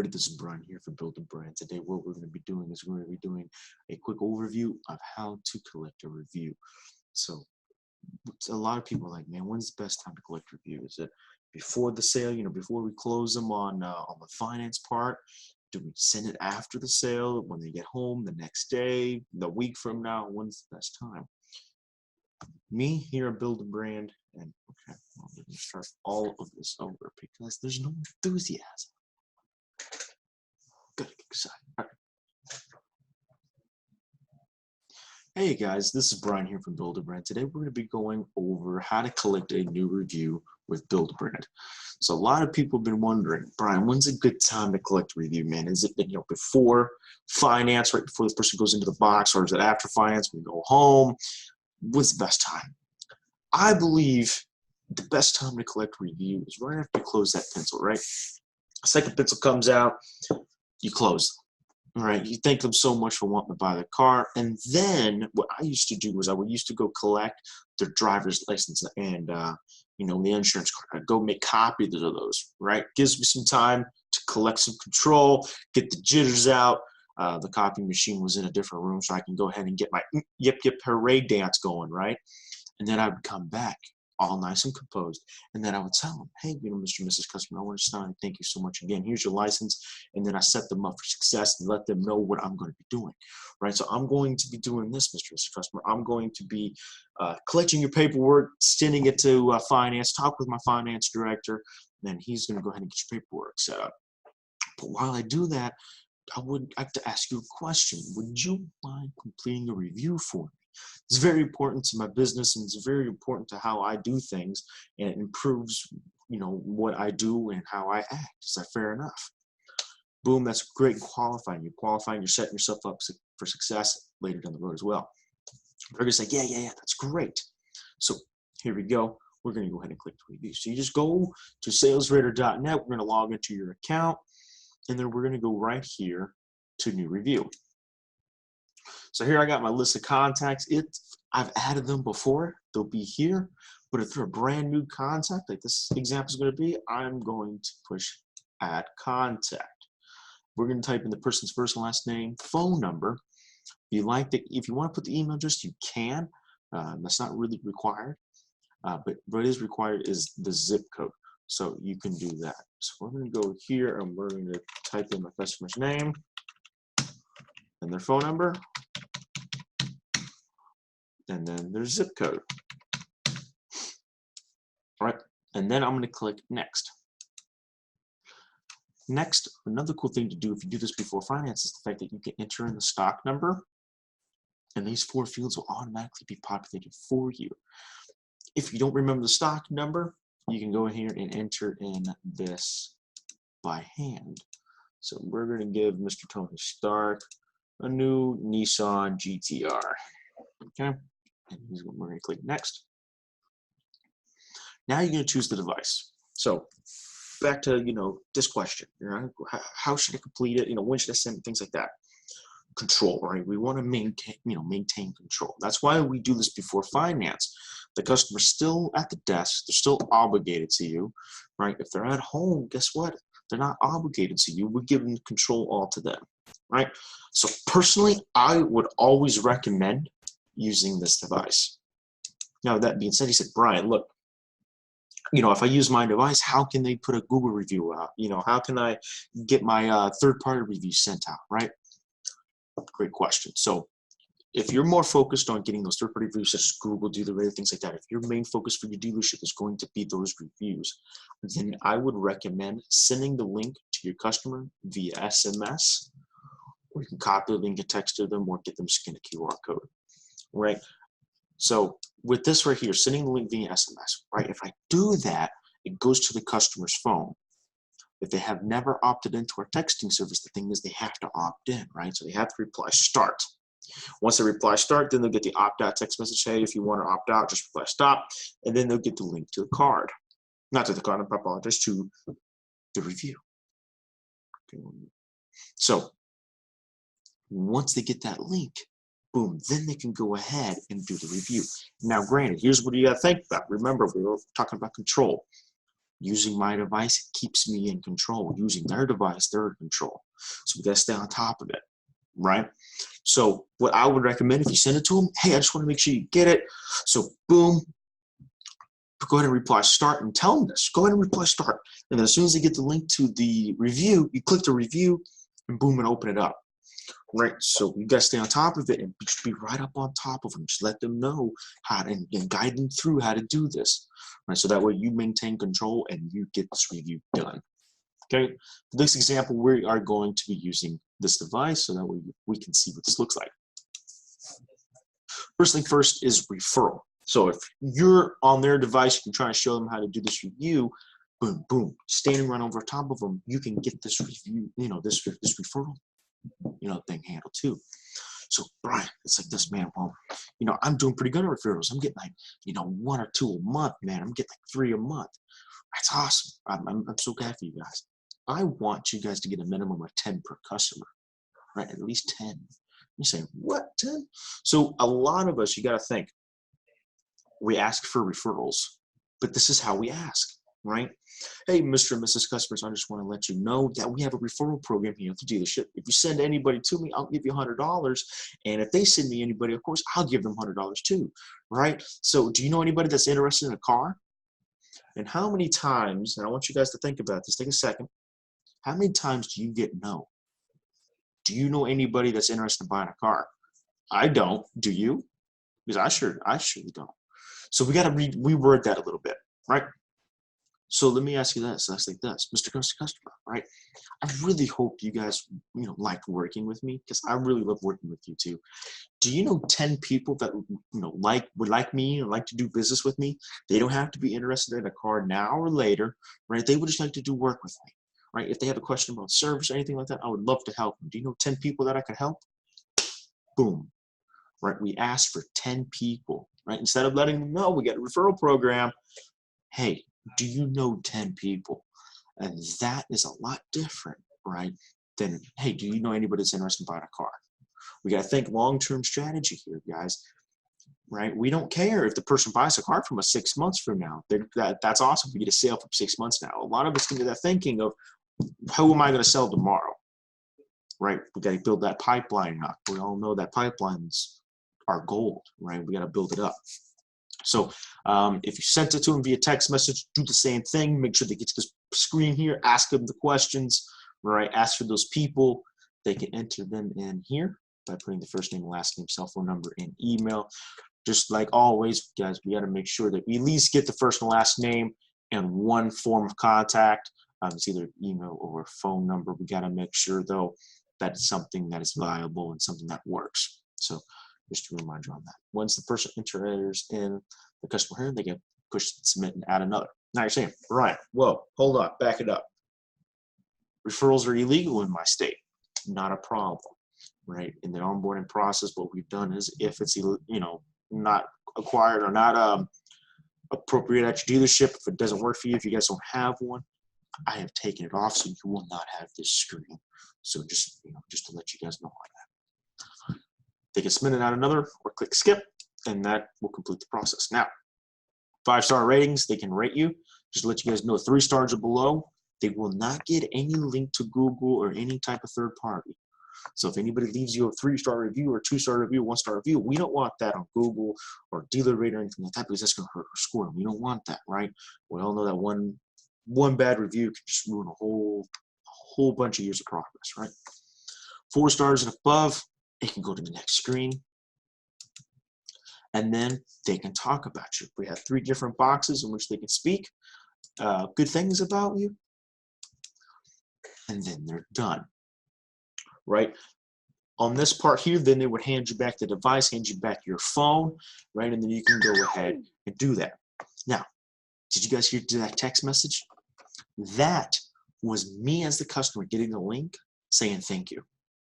everybody, this is Brian here for Build a Brand. Today what we're going to be doing is we're going to be doing a quick overview of how to collect a review. So a lot of people are like, man, when's the best time to collect a review? Is it before the sale, before we close them on the finance part? Do we send it after the sale, when they get home, the next day, the week from now? When's the best time? Me here at Build a Brand, and okay, well, we're going to start all of this over because there's no enthusiasm. Gotta get excited. All right. Hey guys, this is Brian here from Build a Brand. Today we're going to be going over how to collect a new review with Build a Brand. So a lot of people have been wondering, Brian, when's a good time to collect a review, man? Is it before finance, right before the person goes into the box, or is it after finance when we go home? When's the best time? I believe the best time to collect a review is right after you close that pencil, right? The second pencil comes out, you close them. All right, you thank them so much for wanting to buy the car. And then what I used to do was I would used to go collect their driver's license and the insurance card. I'd go make copies of those, right? Gives me some time to collect some control, get the jitters out. The copy machine was in a different room, so I can go ahead and get my yip yip hooray dance going, right? And then I would come back all nice and composed, and then I would tell them, hey, Mr. and Mrs. Customer, I want to sign. Thank you so much again. Here's your license. And then I set them up for success and let them know what I'm going to be doing, right? So I'm going to be doing this, Mr. and Mrs. Customer. I'm going to be collecting your paperwork, sending it to finance, talk with my finance director, and then he's going to go ahead and get your paperwork set up. But while I do that, I would like to ask you a question. Would you mind completing a review for me? It's very important to my business, and it's very important to how I do things, and it improves, what I do and how I act. Is that fair enough? Boom, that's great qualifying. You're qualifying, you're setting yourself up for success later down the road as well. They're going to say, yeah, that's great. So here we go. We're going to go ahead and click the review. So you just go to salesradar.net. We're going to log into your account, and then we're going to go right here to new review. So here I got my list of contacts. I've added them before. They'll be here. But if they're a brand new contact, like this example is going to be, I'm going to push add contact. We're going to type in the person's first and last name, phone number. If you want to put the email address, you can. That's not really required. But what is required is the zip code. So you can do that. So we're going to go here and we're going to type in my customer's name and their phone number, and then their zip code. All right, and then I'm going to click next. Next, another cool thing to do if you do this before finance is the fact that you can enter in the stock number, and these 4 fields will automatically be populated for you. If you don't remember the stock number, you can go here and enter in this by hand. So we're going to give Mr. Tony Stark a new Nissan GTR. Okay, and we're going to click next. Now you're going to choose the device. So back to this question. How should I complete it? When should I send it? Things like that. Control, right? We want to maintain control. That's why we do this before finance. The customer's still at the desk. They're still obligated to you, right? If they're at home, guess what? They're not obligated to you. We're giving control all to them, right? So personally, I would always recommend using this device. Now, that being said, he said, Brian, look, if I use my device, how can they put a Google review out? How can I get my third-party review sent out, right? Great question. So if you're more focused on getting those third-party reviews such as Google, do the right things like that, if your main focus for your dealership is going to be those reviews, then I would recommend sending the link to your customer via SMS, or you can copy the link and text to them, or get them to scan a QR code, right? So with this right here, sending the link via SMS, right? If I do that, it goes to the customer's phone. If they have never opted into our texting service, the thing is they have to opt in, right? So they have to reply start. Once they reply start, then they'll get the opt-out text message. Hey, if you want to opt out, just reply stop. And then they'll get the link to the card. Not to the card, I apologize, to the review. Okay. So once they get that link, boom, then they can go ahead and do the review. Now, granted, here's what you got to think about. Remember, we were talking about control. Using my device, it keeps me in control. Using their device, they're in control. So we got to stay on top of it, right? So what I would recommend, if you send it to them, hey, I just want to make sure you get it. So boom, go ahead and reply start and tell them this. Go ahead and reply start. And then as soon as they get the link to the review, you click the review and boom, and open it up. Right, so you gotta stay on top of it and just be right up on top of them. Just let them know how to, and guide them through how to do this. Right, so that way you maintain control and you get this review done. Okay, for this example, we are going to be using this device so that way we can see what this looks like. First thing first is referral. So if you're on their device, you can try to show them how to do this review. Boom, boom, standing right over top of them, you can get this review, this referral thing handled too. So Brian, it's like this, man. Well, I'm doing pretty good at referrals. I'm getting like, 1 or 2 a month, man. I'm getting like 3 a month. That's awesome. I'm so glad for you guys. I want you guys to get a minimum of 10 per customer, right? At least 10. You say, what, 10? So a lot of us, you got to think, we ask for referrals, but this is how we ask, right? Hey, Mr. and Mrs. Customers, I just want to let you know that we have a referral program here at the dealership. If you send anybody to me, I'll give you $100. And if they send me anybody, of course, I'll give them $100 too, right? So do you know anybody that's interested in a car? And how many times, and I want you guys to think about this, take a second. How many times do you get no? Do you know anybody that's interested in buying a car? I don't. Do you? Because I surely don't. So we got to reword that a little bit, right? So let me ask you this. That's like this, Mr. Customer, right? I really hope you guys, like working with me because I really love working with you too. Do you know 10 people that, would like me and like to do business with me? They don't have to be interested in a car now or later, right? They would just like to do work with me, right? If they have a question about service or anything like that, I would love to help them. Do you know 10 people that I could help? Boom, right? We asked for 10 people, right? Instead of letting them know we got a referral program, hey, do you know 10 people? And that is a lot different, right? Than, hey, do you know anybody that's interested in buying a car? We got to think long-term strategy here, guys, right? We don't care if the person buys a car from us 6 months from now. That's awesome. We get a sale for 6 months now. A lot of us get that thinking of, how am I going to sell tomorrow, right? We got to build that pipeline up. We all know that pipelines are gold, right? We got to build it up. So if you sent it to them via text message, do the same thing. Make sure they get to this screen here. Ask them the questions, right? Ask for those people. They can enter them in here by putting the first name, last name, cell phone number, and email. Just like always, guys, we got to make sure that we at least get the first and last name and one form of contact. It's either email or phone number. We got to make sure, though, that it's something that is viable and something that works. So just to remind you on that. Once the person enters in the customer here, they can push submit and add another. Now you're saying, Ryan, whoa, hold on, back it up. Referrals are illegal in my state. Not a problem, right? In the onboarding process, what we've done is if it's, not acquired or not appropriate at your dealership, if it doesn't work for you, if you guys don't have one, I have taken it off so you will not have this screen. So just, just to let you guys know on that. They can submit and add another or click skip, and that will complete the process. Now, 5-star ratings, they can rate you. Just to let you guys know, 3 stars or below, they will not get any link to Google or any type of third party. So if anybody leaves you a 3-star review or 2-star review, 1-star review, we don't want that on Google or Dealer Rate or anything like that because that's going to hurt our score. We don't want that, right? We all know that one bad review can just ruin a whole bunch of years of progress, right? 4 stars and above, it can go to the next screen. And then they can talk about you. We have 3 different boxes in which they can speak good things about you. And then they're done, right? On this part here, then they would hand you back the device, hand you back your phone, right? And then you can go ahead and do that. Now, did you guys hear that text message? That was me as the customer getting a link saying thank you,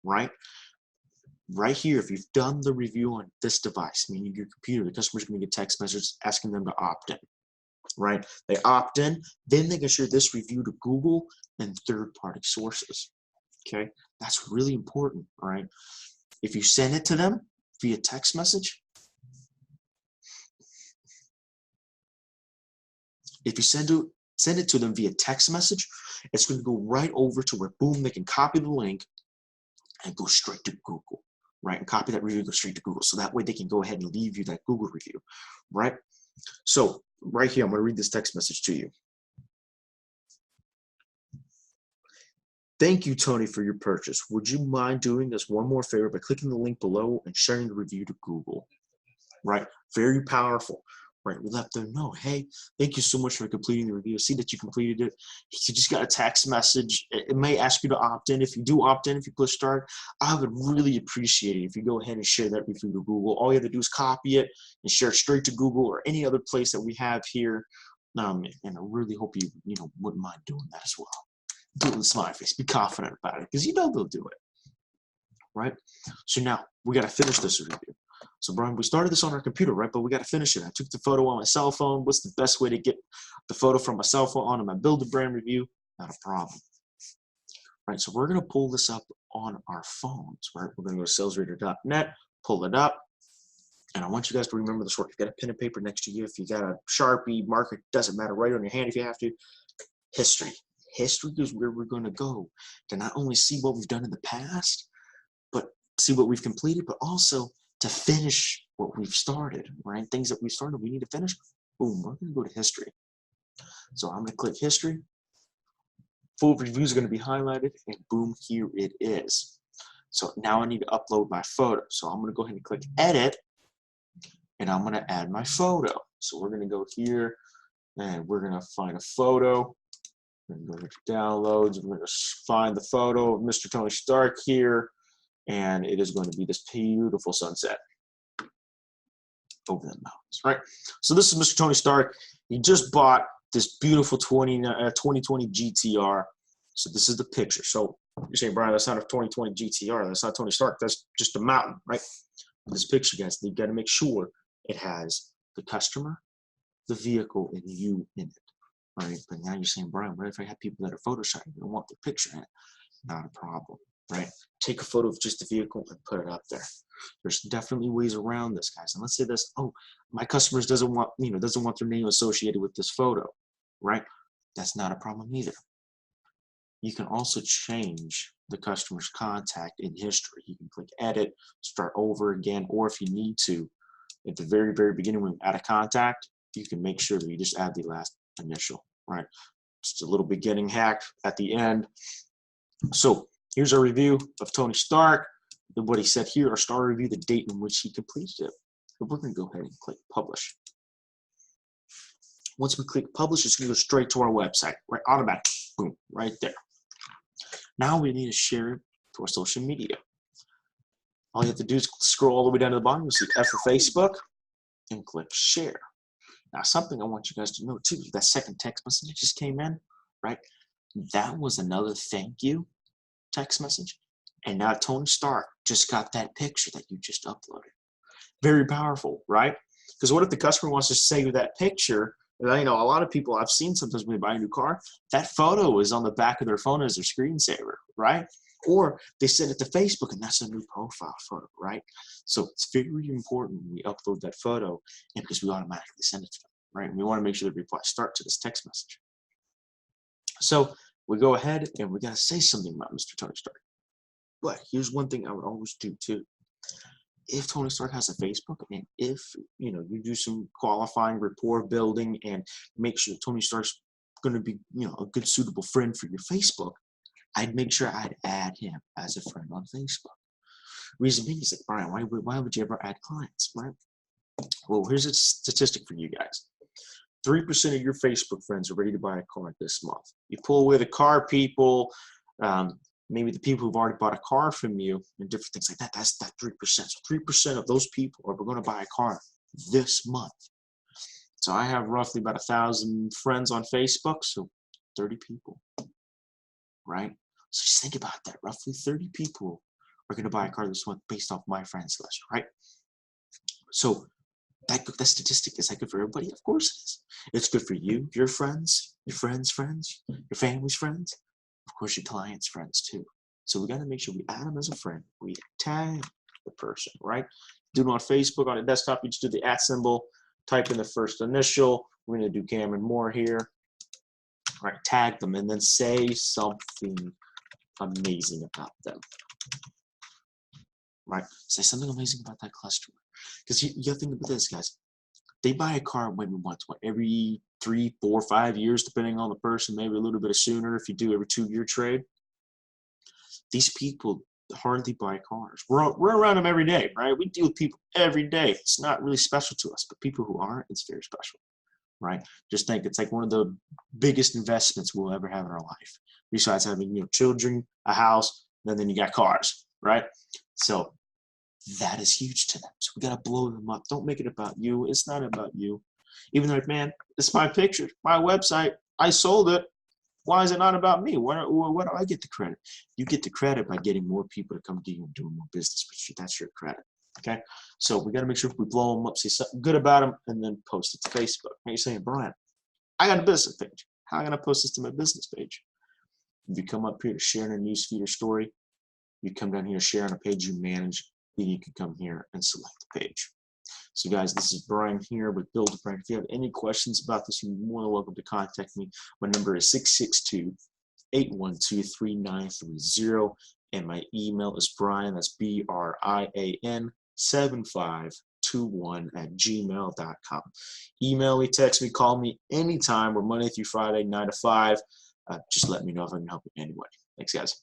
right? Right here, if you've done the review on this device, meaning your computer, the customer's going to get text messages asking them to opt in, right? They opt in, then they can share this review to Google and third-party sources, okay? That's really important, right? If you send it to them via text message, if you send it send it to them via text message. It's going to go right over to where, boom, they can copy the link and go straight to Google, right? And copy that review, go straight to Google. So that way they can go ahead and leave you that Google review, right? So right here, I'm going to read this text message to you. Thank you, Tony, for your purchase. Would you mind doing us one more favor by clicking the link below and sharing the review to Google? Right? Very powerful. Right? We let them know, hey, thank you so much for completing the review. I see that you completed it. You just got a text message. It may ask you to opt in. If you do opt in, if you push start, I would really appreciate it if you go ahead and share that review to Google. All you have to do is copy it and share it straight to Google or any other place that we have here. And I really hope you wouldn't mind doing that as well. Do it with a smiley face. Be confident about it because you know they'll do it, right? So now we got to finish this review. So Brian, we started this on our computer, right? But we got to finish it. I took the photo on my cell phone. What's the best way to get the photo from my cell phone onto my Build a Brand review? Not a problem, right? So we're going to pull this up on our phones, right? We're going to go to salesreader.net, pull it up, and I want you guys to remember this work. If you got a pen and paper next to you, if you got a Sharpie, marker, doesn't matter, write it on your hand if you have to. History. History is where we're going to go to not only see what we've done in the past, but see what we've completed, but also to finish what we've started, right? Things that we've started, we need to finish. Boom, we're going to go to history. So I'm going to click history. Full review is going to be highlighted, and boom, here it is. So now I need to upload my photo. So I'm going to go ahead and click edit, and I'm going to add my photo. So we're going to go here, and we're going to find a photo. We're going to go to downloads. We're going to find the photo of Mr. Tony Stark here, and it is going to be this beautiful sunset over the mountains, right? So this is Mr. Tony Stark. He just bought this beautiful 2020 GTR. So this is the picture. So you're saying, Brian, that's not a 2020 GTR. That's not Tony Stark. That's just a mountain, right? This picture, guys, you got to make sure it has the customer, the vehicle, and you in it. Right, but now you're saying, Brian, what if I have people that are photoshopping? You don't want their picture in it. Not a problem, right? Take a photo of just the vehicle and put it up there. There's definitely ways around this, guys. And let's say this, oh, my customers doesn't want their name associated with this photo, right? That's not a problem either. You can also change the customer's contact in history. You can click edit, start over again, or if you need to, at the very, very beginning when you add a contact, you can make sure that you just add the last initial, right? Just a little beginning hack at the end. So here's our review of Tony Stark. What he said here, our star review, the date in which he completed it. But we're going to go ahead and click publish. Once we click publish, it's going to go straight to our website, right? Automatic, boom, right there. Now we need to share it to our social media. All you have to do is scroll all the way down to the bottom. You'll see F for Facebook and click share. Now, something I want you guys to know too, that second text message that just came in, right? That was another thank you text message. And now Tony Stark just got that picture that you just uploaded. Very powerful, right? Because what if the customer wants to save that picture? And a lot of people I've seen sometimes when they buy a new car, that photo is on the back of their phone as their screensaver, right? Or they send it to Facebook and that's a new profile photo, right? So it's very important when we upload that photo and because we automatically send it to them, right? And we want to make sure the reply start to this text message. So we go ahead and we got to say something about Mr. Tony Stark. But here's one thing I would always do too. If Tony Stark has a Facebook and if, you do some qualifying rapport building and make sure Tony Stark's going to be, a good suitable friend for your Facebook, I'd make sure I'd add him as a friend on Facebook. Reason being is like, Brian, why would you ever add clients, right? Well, here's a statistic for you guys. 3% of your Facebook friends are ready to buy a car this month. You pull away the car people, maybe the people who've already bought a car from you and different things like that, that's that 3%. So 3% of those people are going to buy a car this month. So I have roughly about 1,000 friends on Facebook, so 30 people. Right? So just think about that. Roughly 30 people are going to buy a car this month based off my friends list, right? So that statistic, is that good for everybody? Of course it is. It's good for you, your friends, your friends' friends, your family's friends, of course your clients' friends too. So we got to make sure we add them as a friend. We tag the person, right? Do it on Facebook, on a desktop, you just do the @ symbol, type in the first initial. We're going to do Cameron Moore here. right? Tag them and then say something amazing about them, right? Say something amazing about that customer. Because you have to think about this, guys. They buy a car maybe once, every 3, 4, 5 years, depending on the person, maybe a little bit sooner if you do every 2-year trade. These people hardly buy cars. We're around them every day, right? We deal with people every day. It's not really special to us, but people who aren't, it's very special, right? Just think it's like one of the biggest investments we'll ever have in our life. Besides having, children, a house, and then you got cars, right? So that is huge to them. So we got to blow them up. Don't make it about you. It's not about you. Even though, man, it's my picture, my website. I sold it. Why is it not about me? What do I get the credit? You get the credit by getting more people to come to you and doing more business with you. That's your credit. Okay? So we got to make sure we blow them up, say something good about them, and then post it to Facebook. Now you're saying, Brian, I got a business page. How am I going to post this to my business page? If you come up here to share in a newsfeed or story, you come down here to share on a page you manage, then you can come here and select the page. So guys, this is Brian here with Build a Brand. If you have any questions about this, you're more than welcome to contact me. My number is 662-812-3930, and my email is Brian, that's BRIAN 7521@gmail.com. Email me, text me, call me anytime. We're Monday through Friday, 9 to 5. Just let me know if I can help you in any way. Thanks, guys.